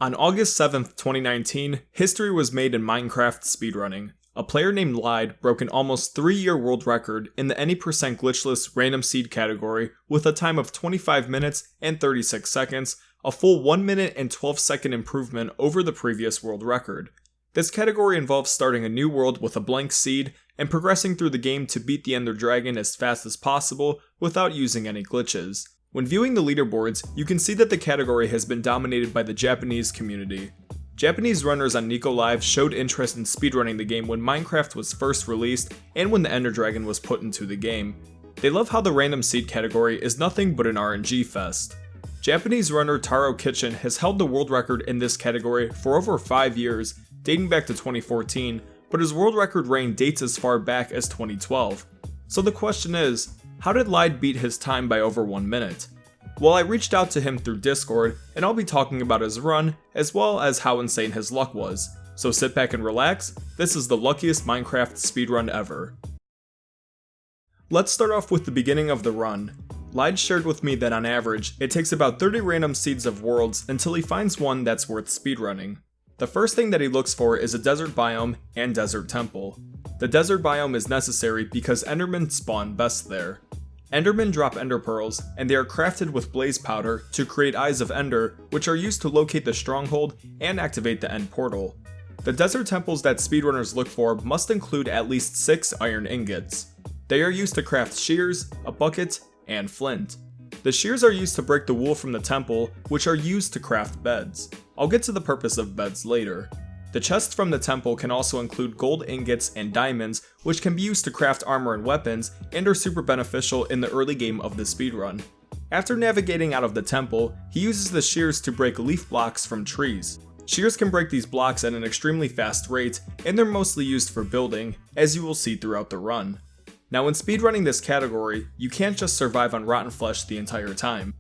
On August 7th, 2019, history was made in Minecraft speedrunning. A player named Lide broke an almost 3-year world record in the any % glitchless random seed category with a time of 25 minutes and 36 seconds, a full 1 minute and 12 second improvement over the previous world record. This category involves starting a new world with a blank seed and progressing through the game to beat the Ender Dragon as fast as possible without using any glitches. When viewing the leaderboards, you can see that the category has been dominated by the Japanese community. Japanese runners on Nico Live showed interest in speedrunning the game when Minecraft was first released and when the Ender Dragon was put into the game. They love how the random seed category is nothing but an RNG fest. Japanese runner Taro Kitchen has held the world record in this category for over 5 years, dating back to 2014, but his world record reign dates as far back as 2012. So the question is, how did Lide beat his time by over 1 minute? Well, I reached out to him through Discord, and I'll be talking about his run, as well as how insane his luck was. So sit back and relax, this is the luckiest Minecraft speedrun ever. Let's start off with the beginning of the run. Lide shared with me that on average, it takes about 30 random seeds of worlds until he finds one that's worth speedrunning. The first thing that he looks for is a desert biome and desert temple. The desert biome is necessary because Endermen spawn best there. Endermen drop ender pearls, and they are crafted with blaze powder to create eyes of ender, which are used to locate the stronghold and activate the end portal. The desert temples that speedrunners look for must include at least 6 iron ingots. They are used to craft shears, a bucket, and flint. The shears are used to break the wool from the temple, which are used to craft beds. I'll get to the purpose of beds later. The chests from the temple can also include gold ingots and diamonds, which can be used to craft armor and weapons, and are super beneficial in the early game of the speedrun. After navigating out of the temple, he uses the shears to break leaf blocks from trees. Shears can break these blocks at an extremely fast rate, and they're mostly used for building, as you will see throughout the run. Now in speedrunning this category, you can't just survive on rotten flesh the entire time.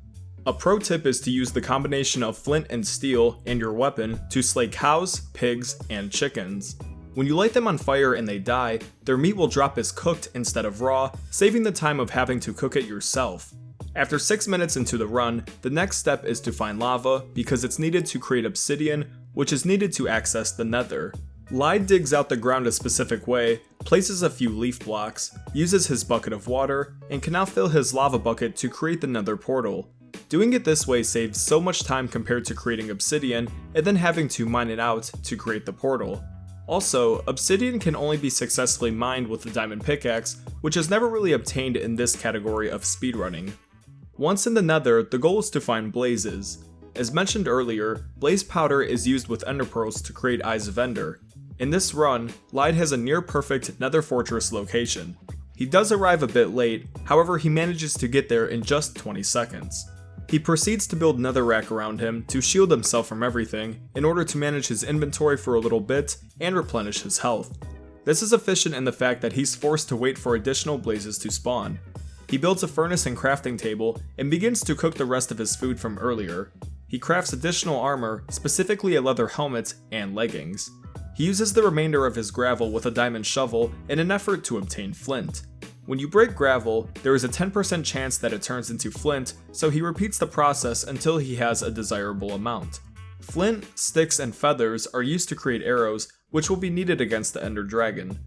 A pro tip is to use the combination of flint and steel and your weapon to slay cows, pigs, and chickens. When you light them on fire and they die, their meat will drop as cooked instead of raw, saving the time of having to cook it yourself. After 6 minutes into the run, the next step is to find lava because it's needed to create obsidian, which is needed to access the nether. Lide digs out the ground a specific way, places a few leaf blocks, uses his bucket of water, and can now fill his lava bucket to create the nether portal. Doing it this way saves so much time compared to creating obsidian and then having to mine it out to create the portal. Also, obsidian can only be successfully mined with the diamond pickaxe, which is never really obtained in this category of speedrunning. Once in the nether, the goal is to find blazes. As mentioned earlier, blaze powder is used with ender pearls to create eyes of ender. In this run, Lide has a near perfect nether fortress location. He does arrive a bit late, however he manages to get there in just 20 seconds. He proceeds to build netherrack around him to shield himself from everything in order to manage his inventory for a little bit and replenish his health. This is efficient in the fact that he's forced to wait for additional blazes to spawn. He builds a furnace and crafting table and begins to cook the rest of his food from earlier. He crafts additional armor, specifically a leather helmet and leggings. He uses the remainder of his gravel with a diamond shovel in an effort to obtain flint. When you break gravel, there is a 10% chance that it turns into flint, so he repeats the process until he has a desirable amount. Flint, sticks, and feathers are used to create arrows, which will be needed against the Ender Dragon.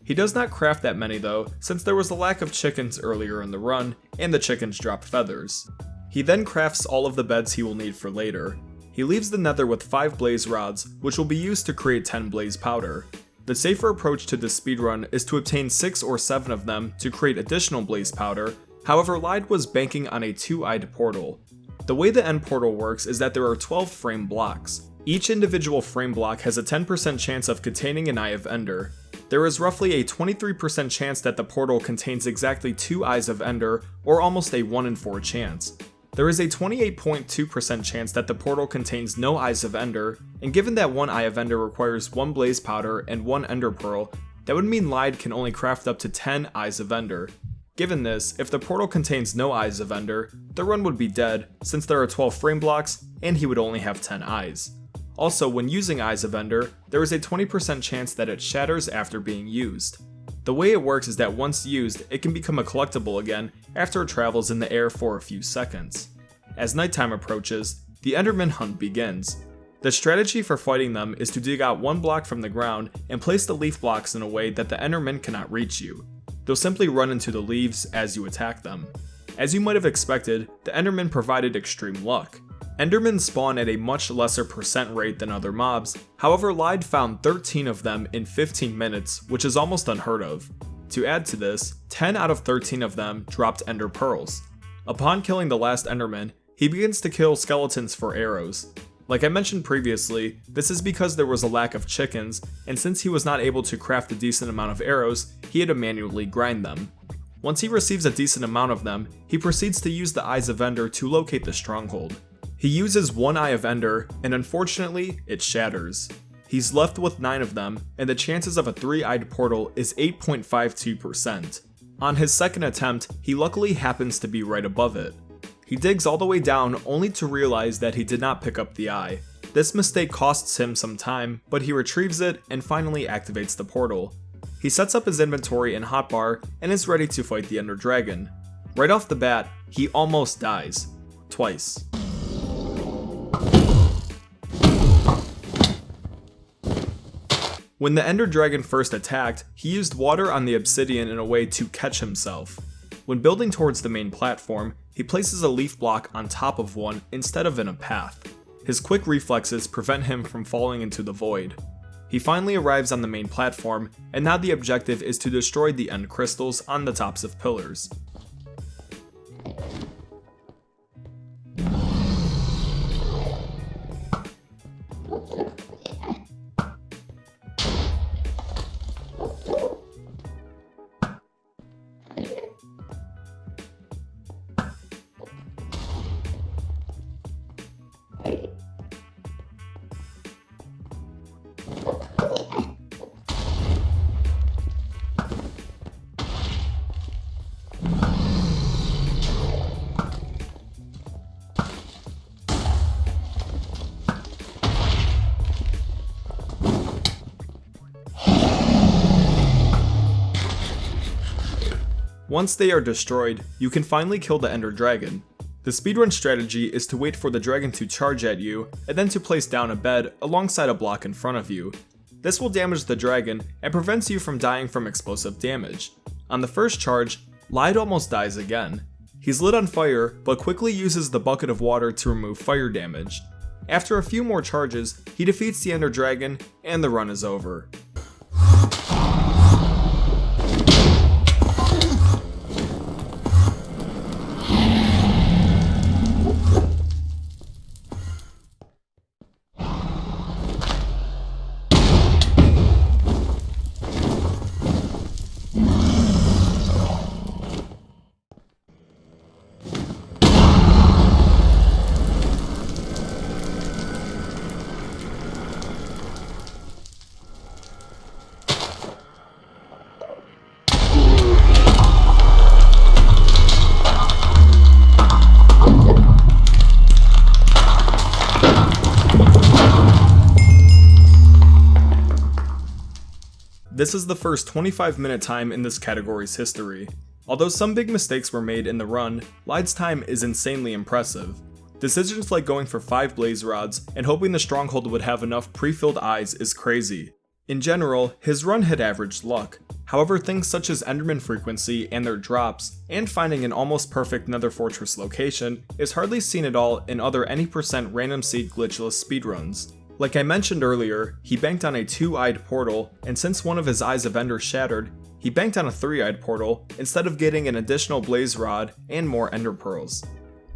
He does not craft that many though, since there was a lack of chickens earlier in the run, and the chickens dropped feathers. He then crafts all of the beds he will need for later. He leaves the nether with 5 blaze rods, which will be used to create 10 blaze powder. The safer approach to this speedrun is to obtain 6 or 7 of them to create additional blaze powder, however Lide was banking on a 2-eyed portal. The way the end portal works is that there are 12 frame blocks. Each individual frame block has a 10% chance of containing an Eye of Ender. There is roughly a 23% chance that the portal contains exactly 2 Eyes of Ender, or almost a 1 in 4 chance. There is a 28.2% chance that the portal contains no Eyes of Ender, and given that 1 Eye of Ender requires 1 blaze powder and 1 ender pearl, that would mean Lide can only craft up to 10 Eyes of Ender. Given this, if the portal contains no Eyes of Ender, the run would be dead, since there are 12 frame blocks, and he would only have 10 eyes. Also, when using Eyes of Ender, there is a 20% chance that it shatters after being used. The way it works is that once used, it can become a collectible again after it travels in the air for a few seconds. As nighttime approaches, the Enderman hunt begins. The strategy for fighting them is to dig out one block from the ground and place the leaf blocks in a way that the Enderman cannot reach you. They'll simply run into the leaves as you attack them. As you might have expected, the Enderman provided extreme luck. Endermen spawn at a much lesser percent rate than other mobs, however Lide found 13 of them in 15 minutes, which is almost unheard of. To add to this, 10 out of 13 of them dropped ender pearls. Upon killing the last Enderman, he begins to kill skeletons for arrows. Like I mentioned previously, this is because there was a lack of chickens, and since he was not able to craft a decent amount of arrows, he had to manually grind them. Once he receives a decent amount of them, he proceeds to use the Eyes of Ender to locate the stronghold. He uses one Eye of Ender, and unfortunately, it shatters. He's left with 9 of them, and the chances of a 3-eyed portal is 8.52%. On his second attempt, he luckily happens to be right above it. He digs all the way down only to realize that he did not pick up the eye. This mistake costs him some time, but he retrieves it and finally activates the portal. He sets up his inventory in hotbar and is ready to fight the Ender Dragon. Right off the bat, he almost dies. Twice. When the Ender Dragon first attacked, he used water on the obsidian in a way to catch himself. When building towards the main platform, he places a leaf block on top of one instead of in a path. His quick reflexes prevent him from falling into the void. He finally arrives on the main platform, and now the objective is to destroy the end crystals on the tops of pillars. Once they are destroyed, you can finally kill the Ender Dragon. The speedrun strategy is to wait for the dragon to charge at you, and then to place down a bed alongside a block in front of you. This will damage the dragon and prevents you from dying from explosive damage. On the first charge, Lide almost dies again. He's lit on fire, but quickly uses the bucket of water to remove fire damage. After a few more charges, he defeats the Ender Dragon, and the run is over. This is the first 25-minute time in this category's history. Although some big mistakes were made in the run, Lide's time is insanely impressive. Decisions like going for 5 blaze rods and hoping the stronghold would have enough pre-filled eyes is crazy. In general, his run had average luck. However, things such as Enderman frequency and their drops, and finding an almost perfect Nether Fortress location is hardly seen at all in other any % random seed glitchless speedruns. Like I mentioned earlier, he banked on a 2-eyed portal, and since one of his Eyes of Ender shattered, he banked on a 3-eyed portal instead of getting an additional blaze rod and more ender pearls.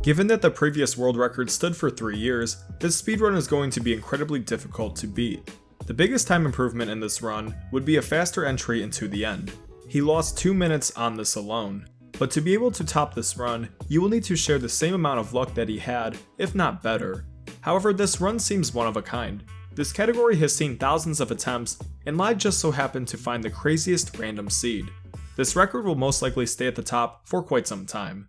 Given that the previous world record stood for 3 years, this speedrun is going to be incredibly difficult to beat. The biggest time improvement in this run would be a faster entry into the end. He lost 2 minutes on this alone. But to be able to top this run, you will need to share the same amount of luck that he had, if not better. However, this run seems one of a kind. This category has seen thousands of attempts, and Lide just so happened to find the craziest random seed. This record will most likely stay at the top for quite some time.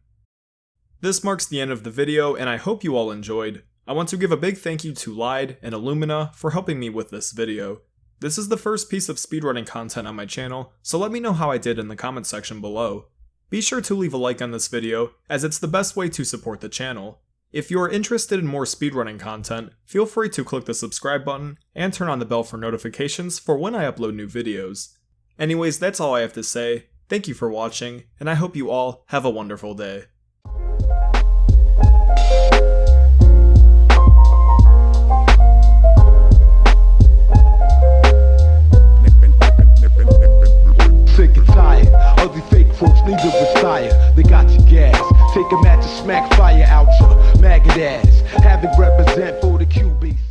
This marks the end of the video, and I hope you all enjoyed. I want to give a big thank you to Lide and Illumina for helping me with this video. This is the first piece of speedrunning content on my channel, so let me know how I did in the comment section below. Be sure to leave a like on this video, as it's the best way to support the channel. If you are interested in more speedrunning content, feel free to click the subscribe button and turn on the bell for notifications for when I upload new videos. Anyways, that's all I have to say. Thank you for watching, and I hope you all have a wonderful day. Sick and tired, ugly fake folks need to retire. They got your gas, take a match and smack fire out your maggot ass. Have it represent for the QBC.